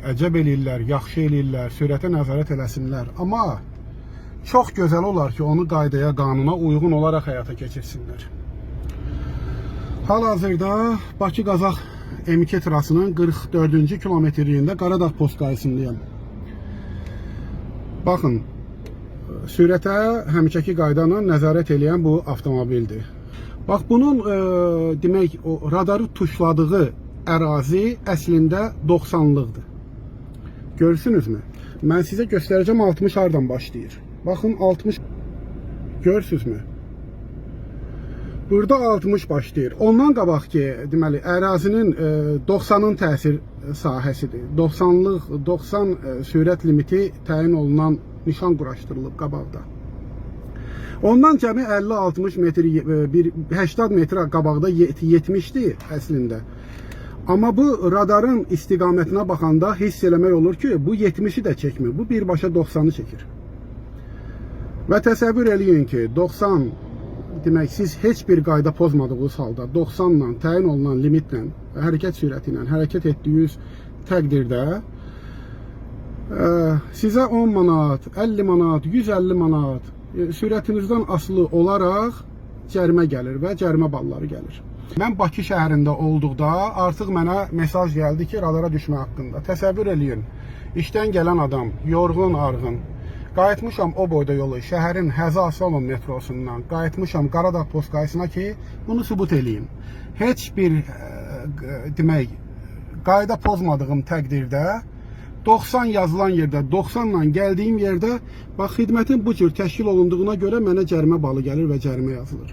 Əcəb eləyirlər, yaxşı eləyirlər, sürətə nəzarət eləsinlər. Amma çox gözəl olar ki, onu qaydaya, qanuna uyğun olaraq həyata keçirsinlər. Hal-hazırda Bakı-Qazax M2 trasının 44-cü kilometrliyində Qaradağ postqayısındayım. Baxın, sürətə həmişəki qayda ilə nəzarət eləyən bu avtomobildir. Bax, bunun demək, o radarı tuşladığı ərazi əslində 90-lıqdır. Görürsünüzmü? Mən sizə göstərəcəm 60 hardan başlayır. Baxın, 60 görürsünüzmü? Burada 60 başlayır. Ondan qabaq ki, deməli, ərazinin 90-ın təsir sahəsidir. 90 sürət limiti təyin olunan nişan quraşdırılıb qabaqda. Ondan cəmi 50-60 metr, 80 metr qabaqda 70'dir əslində. Amma bu radarın istiqamətinə baxanda hiss eləmək olur ki, bu 70'i də çəkmir. Bu birbaşa 90'ı çəkir. Və təsəvvür eləyin ki, 90, demək, siz heç bir qayda pozmadığınız halda 90 ilə təyin olunan limitlə, hərəkət sürəti ilə hərəkət etdiyiniz təqdirdə sizə 10 manat, 50 manat, 150 manat sürətinizdən asılı olaraq cərimə gəlir və cərimə balları gəlir. Mən Bakı şəhərində olduqda artıq mənə mesaj gəldi ki, radara düşmə haqqında. Təsəvvür eləyin, işdən gələn adam, yorğun, arğın, qayıtmışam o boyda yolu, şəhərin Həza Salon metrosundan, qayıtmışam Qaradağ postqayısına ki, bunu sübut eləyim. Heç bir, demək, qayda pozmadığım təqdirdə, 90 yazılan yerdə, 90 ilə gəldiyim yerdə, bax, xidmətin bu cür təşkil olunduğuna görə mənə cərimə balı gəlir və cərimə yazılır.